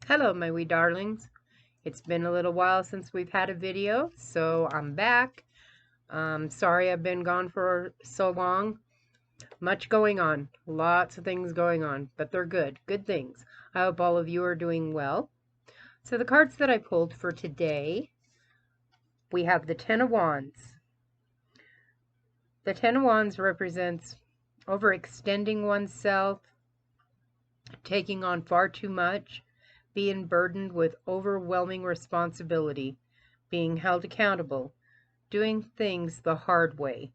Hello, my wee darlings. It's been a little while since we've had a video, so I'm back. Sorry I've been gone for so long. Much going on. Lots of things going on, but they're good. Good things. I hope all of you are doing well. So the cards that I pulled for today, we have the Ten of Wands. The Ten of Wands represents overextending oneself, taking on far too much, being burdened with overwhelming responsibility, being held accountable, doing things the hard way.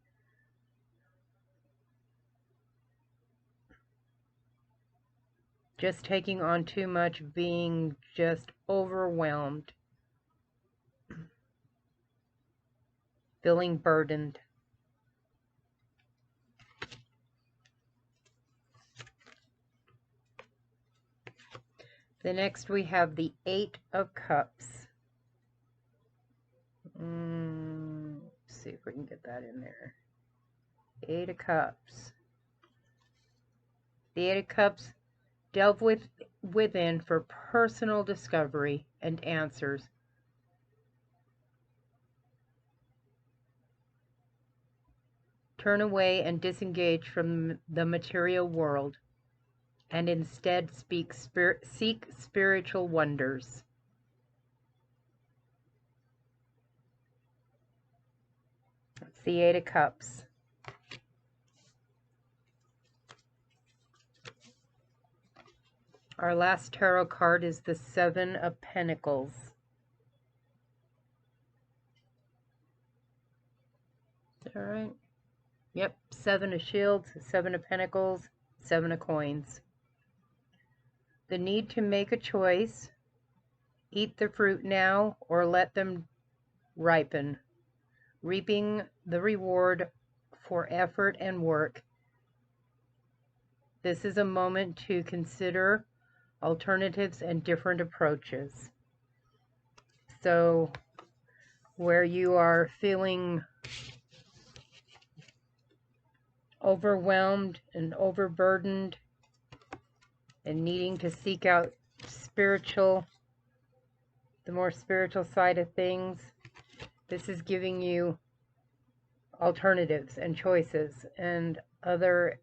Just taking on too much, being just overwhelmed, feeling burdened. The next we have the Eight of Cups. Let's see if we can get that in there. Eight of Cups. The Eight of Cups delve within for personal discovery and answers. Turn away and disengage from the material world, and instead seek spiritual wonders. That's the Eight of Cups. Our last tarot card is the Seven of Pentacles. Is that right? Yep, Seven of Shields, Seven of Pentacles, Seven of Coins. The need to make a choice. Eat the fruit now or let them ripen. Reaping the reward for effort and work. This is a moment to consider alternatives and different approaches. So, where you are feeling overwhelmed and overburdened and needing to seek out the more spiritual side of things, this is giving you alternatives and choices and other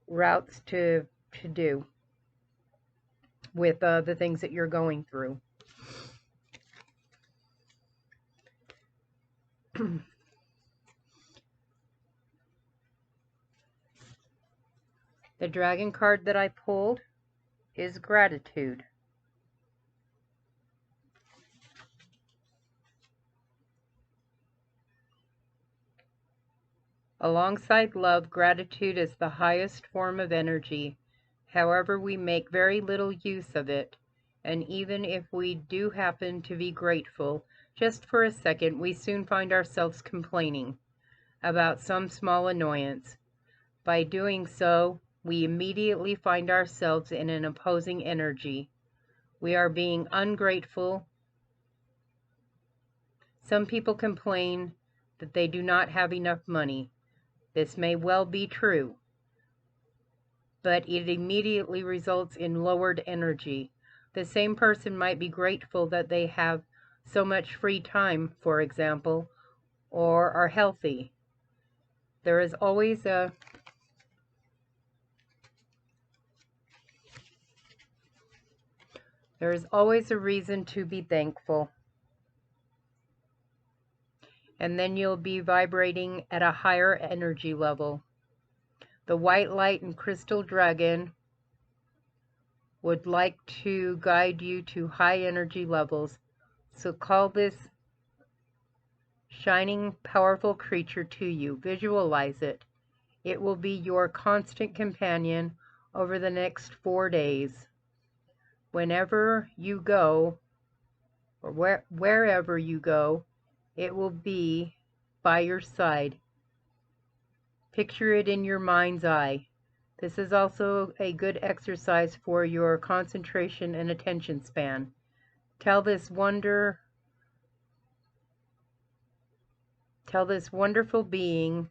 routes to do with the things that you're going through. The dragon card that I pulled is gratitude. Alongside love, gratitude is the highest form of energy. However, we make very little use of it, and even if we do happen to be grateful, just for a second, we soon find ourselves complaining about some small annoyance. By doing so, we immediately find ourselves in an opposing energy. We are being ungrateful. Some people complain that they do not have enough money. This may well be true, but it immediately results in lowered energy. The same person might be grateful that they have so much free time, for example, or are healthy. There is always a reason to be thankful. And then you'll be vibrating at a higher energy level. The white light and crystal dragon would like to guide you to high energy levels. So call this shining, powerful creature to you. Visualize it. It will be your constant companion over the next 4 days. Whenever you go, or wherever you go, it will be by your side. Picture it in your mind's eye. This is also a good exercise for your concentration and attention span. Tell this wonderful being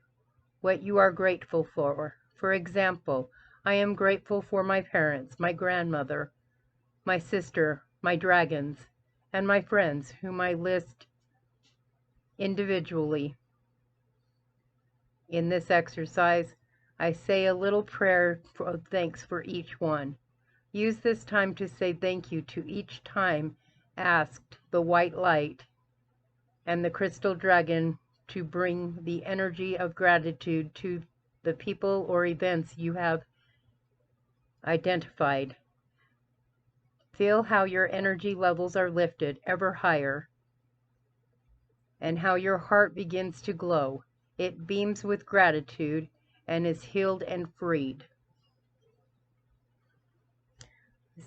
what you are grateful for. For example, I am grateful for my parents, my grandmother, my sister, my dragons, and my friends whom I list individually in this exercise. I say a little prayer of thanks for each one. Use this time to say thank you to each time asked the white light and the crystal dragon to bring the energy of gratitude to the people or events you have identified. Feel how your energy levels are lifted ever higher and how your heart begins to glow. It beams with gratitude and is healed and freed.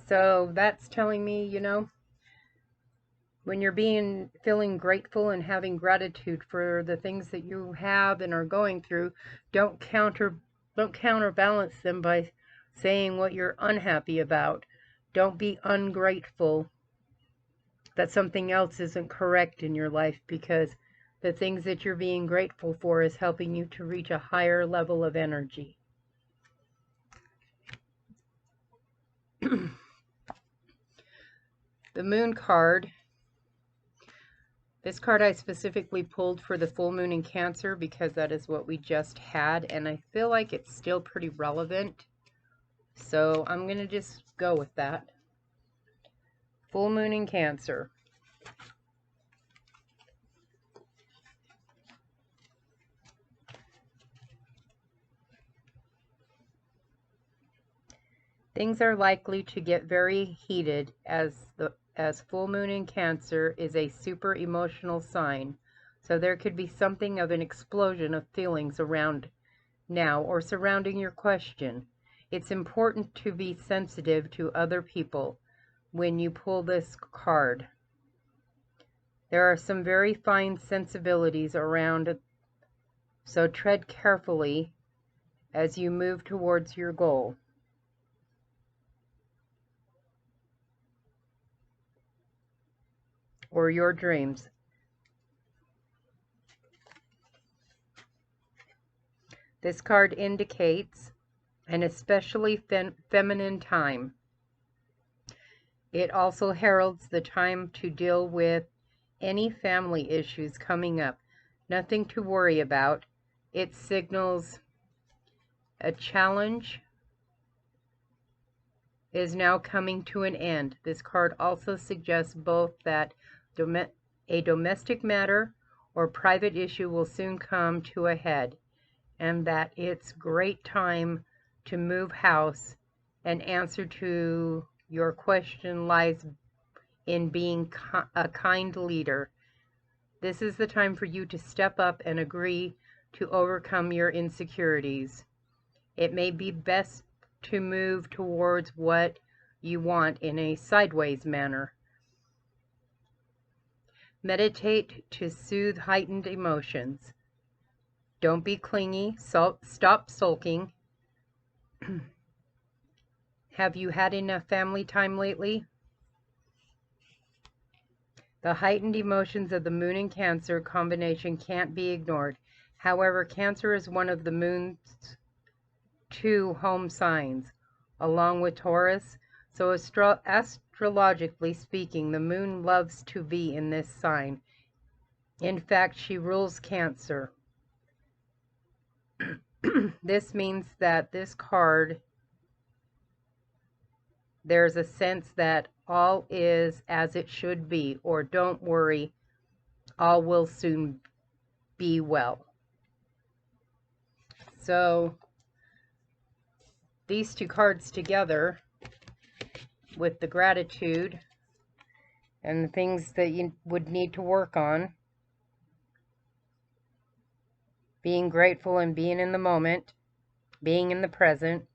So that's telling me, when you're feeling grateful and having gratitude for the things that you have and are going through, don't counterbalance them by saying what you're unhappy about. Don't be ungrateful that something else isn't correct in your life, because the things that you're being grateful for is helping you to reach a higher level of energy. The Moon card. This card I specifically pulled for the full moon in Cancer because that is what we just had, and I feel like it's still pretty relevant. So I'm going to just go with that. Full moon in Cancer. Things are likely to get very heated as full moon in Cancer is a super emotional sign. So there could be something of an explosion of feelings around now or surrounding your question. It's important to be sensitive to other people when you pull this card. There are some very fine sensibilities around, so tread carefully as you move towards your goal. Or your dreams. This card indicates an especially feminine time. It also heralds the time to deal with any family issues coming up. Nothing to worry about. It signals a challenge is now coming to an end. This card also suggests both that a domestic matter or private issue will soon come to a head, and that it's great time to move house. An answer to your question lies in being a kind leader. This is the time for you to step up and agree to overcome your insecurities. It may be best to move towards what you want in a sideways manner. Meditate to soothe heightened emotions. Don't be clingy. Stop sulking. Have you had enough family time lately? The heightened emotions of the Moon and Cancer combination can't be ignored. However, Cancer is one of the Moon's 2 home signs, along with Taurus. So astrologically speaking, the Moon loves to be in this sign. In fact, she rules Cancer. This means that this card, there's a sense that all is as it should be, or don't worry, all will soon be well. So these 2 cards together with the gratitude and the things that you would need to work on, being grateful and being in the moment, being in the present,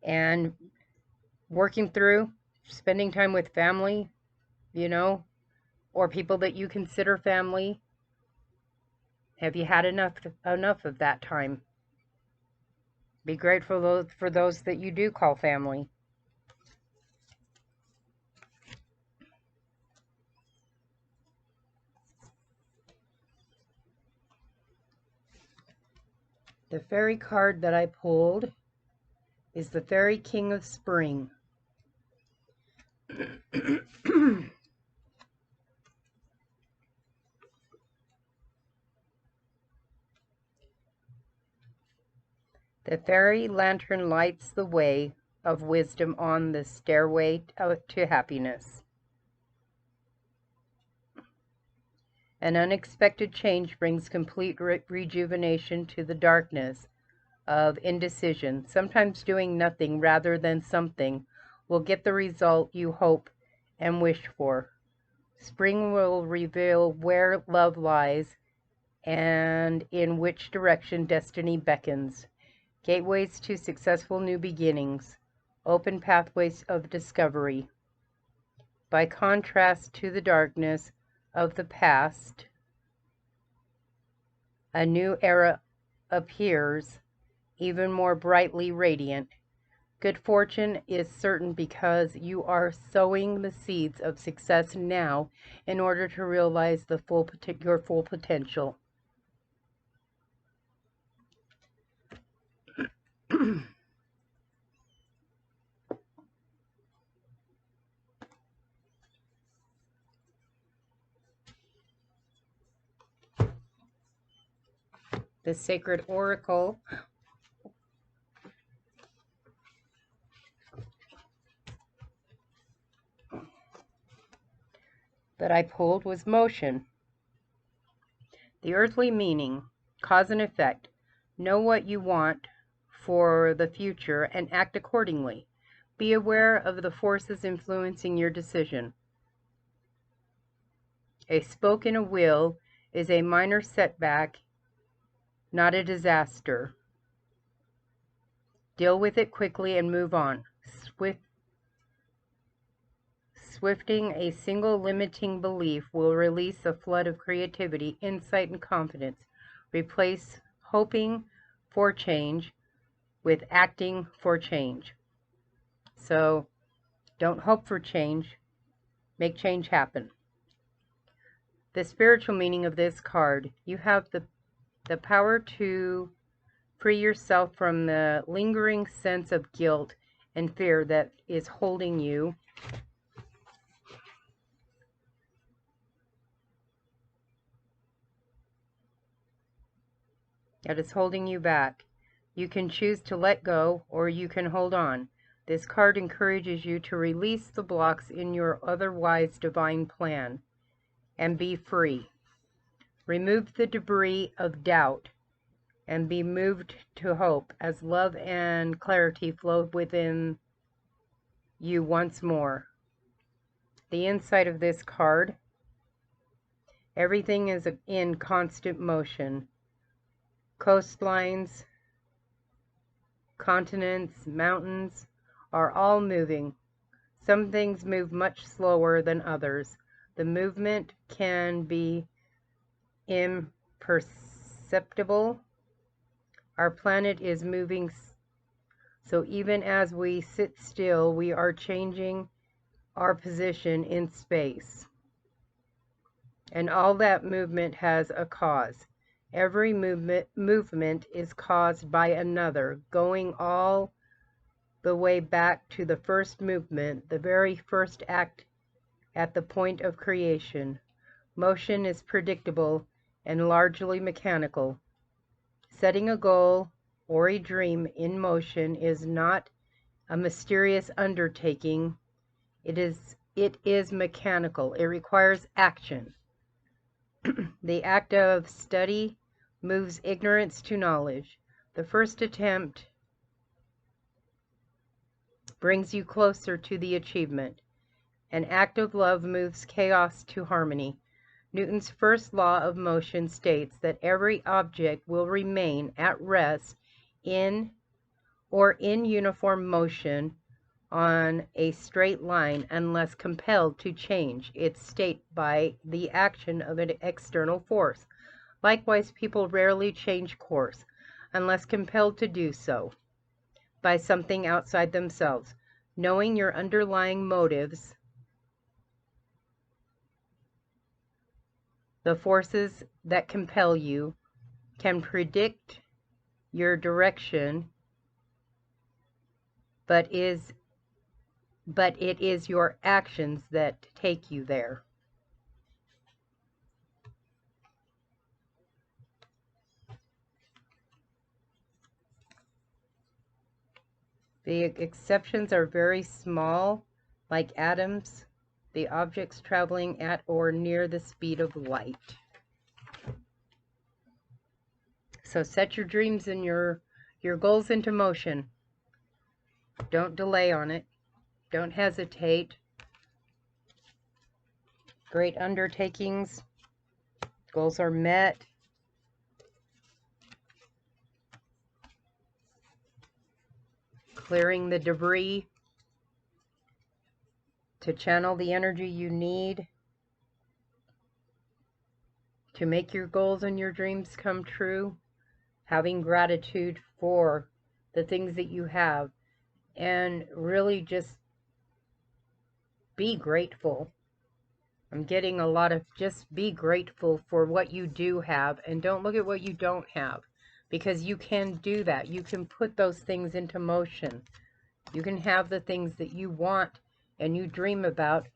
and working through, spending time with family, or people that you consider family. Have you had enough of that time? Be grateful for those that you do call family. The fairy card that I pulled is the fairy king of spring. The fairy lantern lights the way of wisdom on the stairway to happiness. An unexpected change brings complete rejuvenation to the darkness of indecision. Sometimes doing nothing rather than something will get the result you hope and wish for. Spring will reveal where love lies and in which direction destiny beckons. Gateways to successful new beginnings, open pathways of discovery. By contrast to the darkness of the past, a new era appears, even more brightly radiant. Good fortune is certain because you are sowing the seeds of success now in order to realize your full potential. The Sacred Oracle that I pulled was motion. The earthly meaning, cause and effect. Know what you want for the future and act accordingly. Be aware of the forces influencing your decision. A spoke in a will is a minor setback, not a disaster. Deal with it quickly and move on. Swifting a single limiting belief will release a flood of creativity, insight, and confidence. Replace hoping for change with acting for change. So, don't hope for change. Make change happen. The spiritual meaning of this card. You have the power to free yourself from the lingering sense of guilt and fear that is holding you back. You can choose to let go or you can hold on. This card encourages you to release the blocks in your otherwise divine plan and be free. Remove the debris of doubt and be moved to hope as love and clarity flow within you once more. The inside of this card, everything is in constant motion. Coastlines, continents, mountains are all moving. Some things move much slower than others. The movement can be imperceptible. Our planet is moving, so even as we sit still, we are changing our position in space. And all that movement has a cause. Every movement is caused by another, going all the way back to the first movement, the very first act at the point of creation. Motion is predictable and largely mechanical. Setting a goal or a dream in motion is not a mysterious undertaking. It is mechanical. It requires action. The act of study moves ignorance to knowledge. The first attempt brings you closer to the achievement. An act of love moves chaos to harmony. Newton's first law of motion states that every object will remain at rest in uniform motion on a straight line unless compelled to change its state by the action of an external force. Likewise, people rarely change course unless compelled to do so by something outside themselves. Knowing your underlying motives, the forces that compel you, can predict your direction but it is your actions that take you there. The exceptions are very small, like atoms, the objects traveling at or near the speed of light. So set your dreams and your goals into motion. Don't delay on it. Don't hesitate. Great undertakings. Goals are met. Clearing the debris to channel the energy you need to make your goals and your dreams come true. Having gratitude for the things that you have, and really just be grateful. I'm getting a lot of just be grateful for what you do have, and don't look at what you don't have, because you can do that. You can put those things into motion. You can have the things that you want and you dream about,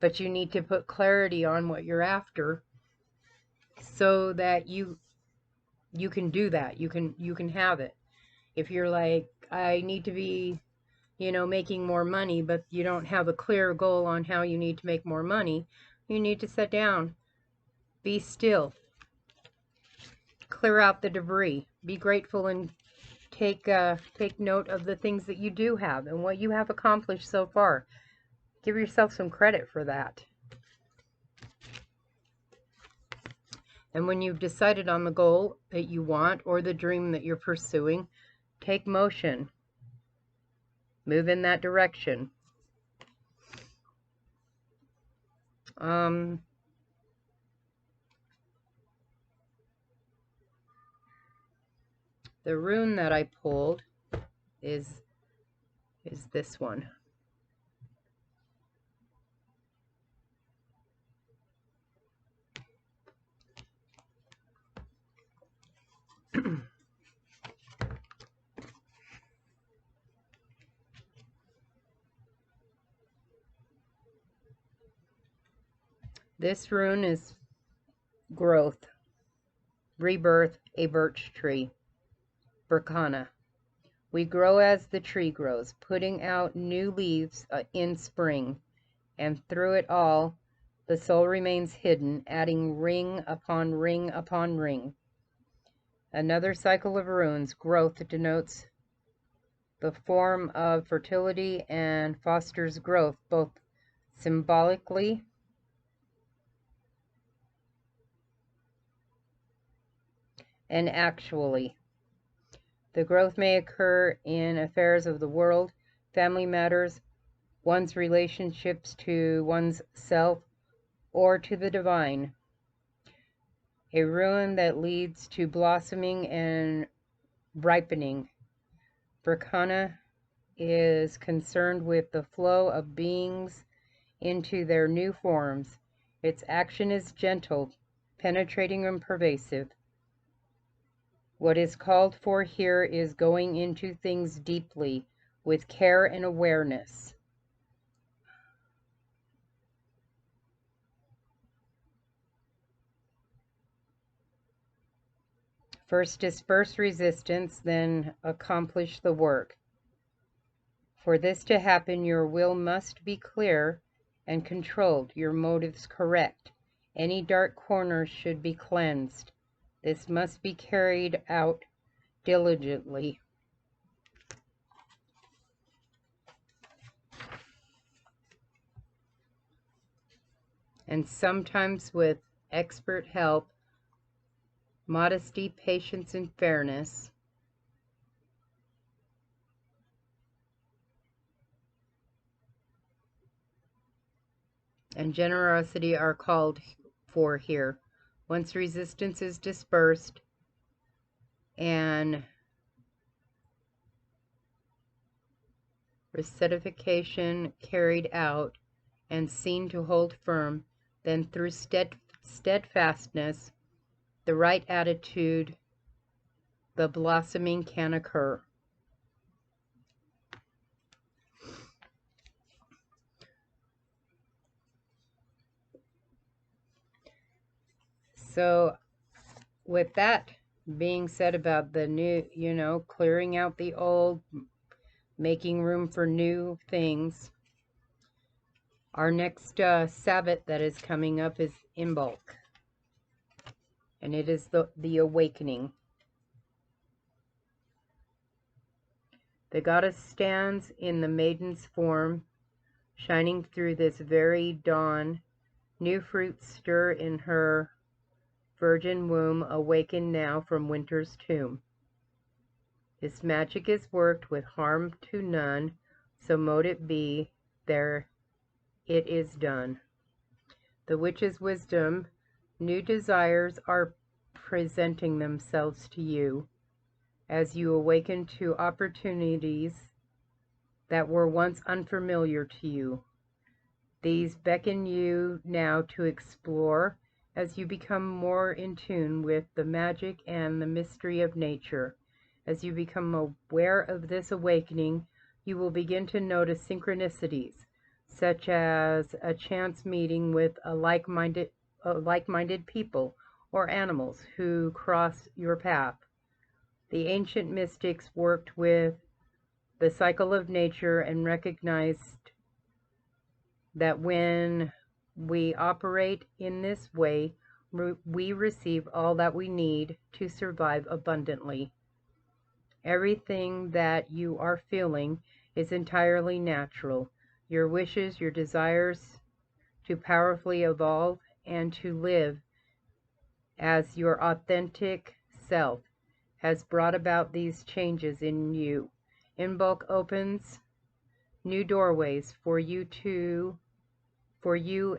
but you need to put clarity on what you're after so that you can do that. You can have it. If you're like, I need to be, making more money, but you don't have a clear goal on how you need to make more money, you need to sit down, be still, clear out the debris, be grateful, and take note of the things that you do have and what you have accomplished so far. Give yourself some credit for that. And when you've decided on the goal that you want or the dream that you're pursuing, take motion. Move in that direction. The rune that I pulled is this one. This rune is growth, rebirth, a birch tree, Berkana. We grow as the tree grows, putting out new leaves in spring, and through it all, the soul remains hidden, adding ring upon ring upon ring. Another cycle of runes, growth, denotes the form of fertility and fosters growth, both symbolically and actually. The growth may occur in affairs of the world, family matters, one's relationships to one's self, or to the divine. A rune that leads to blossoming and ripening. Berkana is concerned with the flow of beings into their new forms. Its action is gentle, penetrating, and pervasive. What is called for here is going into things deeply, with care and awareness. First disperse resistance, then accomplish the work. For this to happen, your will must be clear and controlled, your motives correct. Any dark corners should be cleansed. This must be carried out diligently. And sometimes with expert help, modesty, patience, and fairness. And generosity are called for here. Once resistance is dispersed and recertification carried out and seen to hold firm, then through steadfastness, the right attitude, the blossoming can occur. So with that being said about the new, clearing out the old, making room for new things, our next Sabbath that is coming up is Imbolc, and it is the awakening. The goddess stands in the maiden's form, shining through this very dawn. New fruits stir in her virgin womb, awakened now from winter's tomb. This magic is worked with harm to none, so mote it be, there it is done. The witch's wisdom, new desires are presenting themselves to you as you awaken to opportunities that were once unfamiliar to you. These beckon you now to explore as you become more in tune with the magic and the mystery of nature. As you become aware of this awakening, you will begin to notice synchronicities, such as a chance meeting with like-minded people or animals who cross your path. The ancient mystics worked with the cycle of nature and recognized that when we operate in this way, we receive all that we need to survive abundantly. Everything that you are feeling is entirely natural. Your wishes, your desires to powerfully evolve and to live as your authentic self has brought about these changes in you. Imbolc opens new doorways for you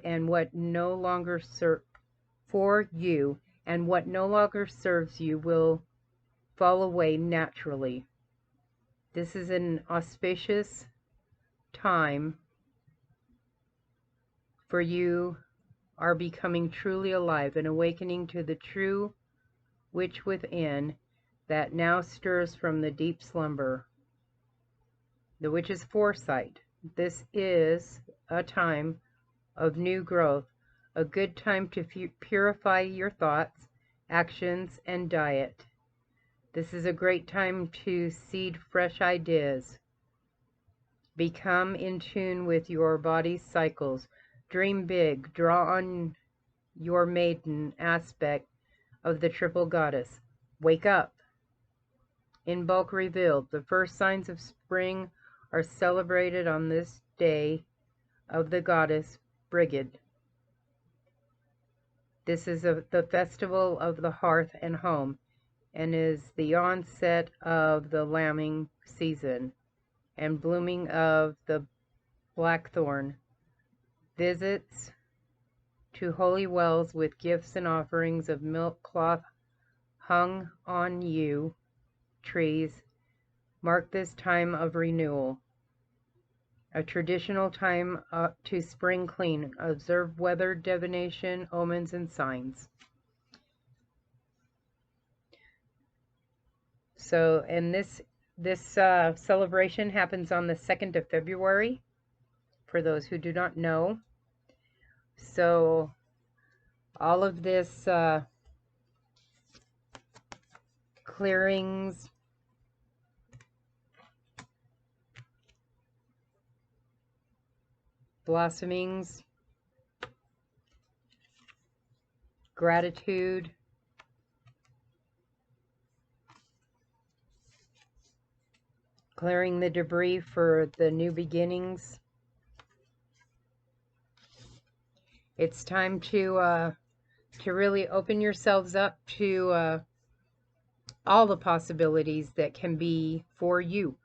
and what no longer serves you will fall away naturally. This is an auspicious time for you are becoming truly alive and awakening to the true witch within that now stirs from the deep slumber. The witch's foresight. This is a time of new growth, a good time to purify your thoughts, actions, and diet. This is a great time to seed fresh ideas. Become in tune with your body's cycles. Dream big. Draw on your maiden aspect of the triple goddess. Wake up. Imbolc revealed. The first signs of spring are celebrated on this day of the goddess Brigid. This is the festival of the hearth and home, and is the onset of the lambing season and blooming of the blackthorn. Visits to holy wells with gifts and offerings of milk cloth hung on yew trees mark this time of renewal. A traditional time to spring clean. Observe weather, divination, omens, and signs. So, and this celebration happens on the 2nd of February, for those who do not know. So, all of this clearings, blossomings, gratitude, clearing the debris for the new beginnings. It's time to really open yourselves up to all the possibilities that can be for you,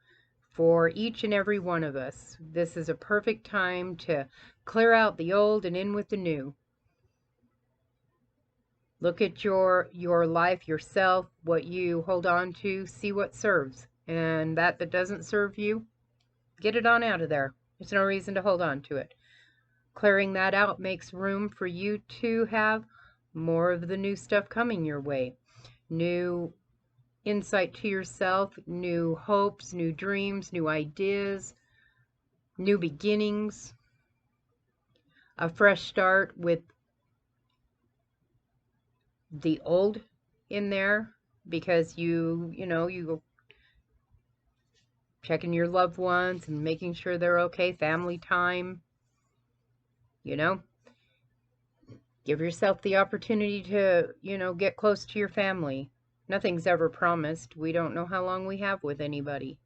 for each and every one of us. This is a perfect time to clear out the old and in with the new. Look at your life, yourself, what you hold on to, see what serves. And that doesn't serve you, get it on out of there. There's no reason to hold on to it. Clearing that out makes room for you to have more of the new stuff coming your way. New insight to yourself, new hopes, new dreams, new ideas, new beginnings, a fresh start with the old in there because you checking your loved ones and making sure they're okay, family time, you know. Give yourself the opportunity to, get close to your family. Nothing's ever promised. We don't know how long we have with anybody.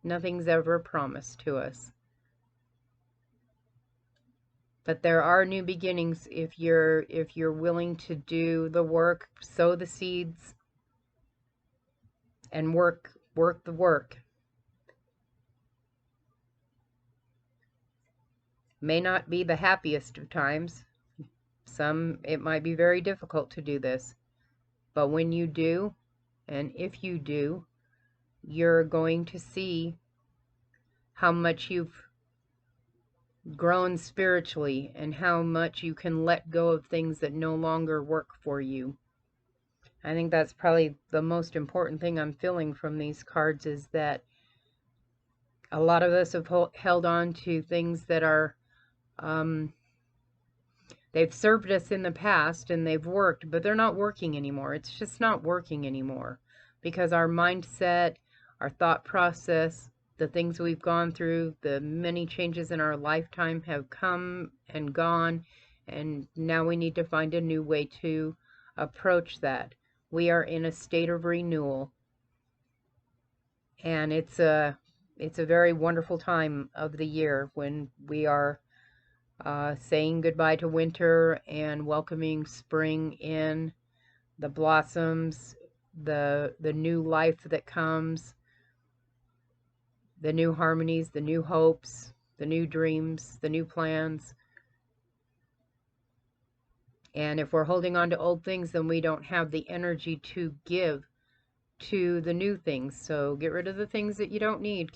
Nothing's ever promised to us. But there are new beginnings if you're willing to do the work, sow the seeds, and work the work. May not be the happiest of times. It might be very difficult to do this. But when you do, and if you do, you're going to see how much you've grown spiritually and how much you can let go of things that no longer work for you. I think that's probably the most important thing I'm feeling from these cards, is that a lot of us have held on to things that are, they've served us in the past and they've worked, but they're not working anymore. It's just not working anymore because our mindset, our thought process, the things we've gone through, the many changes in our lifetime have come and gone, and now we need to find a new way to approach that. We are in a state of renewal, and it's a very wonderful time of the year when we are saying goodbye to winter and welcoming spring in, the blossoms, the new life that comes, the new harmonies, the new hopes, the new dreams, the new plans. And if we're holding on to old things, then we don't have the energy to give to the new things. So get rid of the things that you don't need.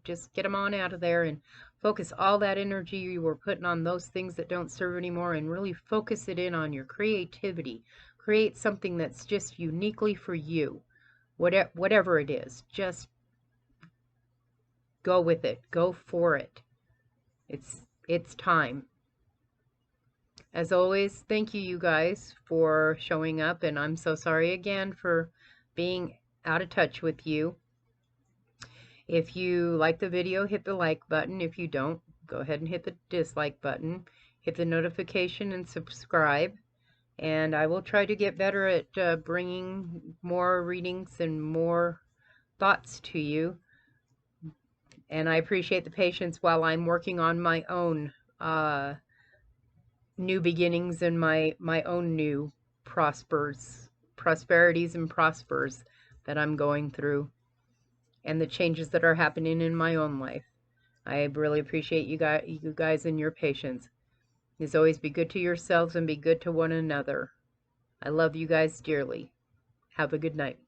Just get them on out of there and focus all that energy you were putting on those things that don't serve anymore, and really focus it in on your creativity. Create something that's just uniquely for you. Whatever it is, just go with it. Go for it. It's time. As always, thank you guys for showing up, and I'm so sorry again for being out of touch with you. If you like the video, hit the like button. If you don't, go ahead and hit the dislike button. Hit the notification and subscribe. And I will try to get better at bringing more readings and more thoughts to you. And I appreciate the patience while I'm working on my own new beginnings and my own new prosperities and prospers that I'm going through, and the changes that are happening in my own life. I really appreciate you guys and your patience. As always, be good to yourselves and be good to one another. I love you guys dearly. Have a good night.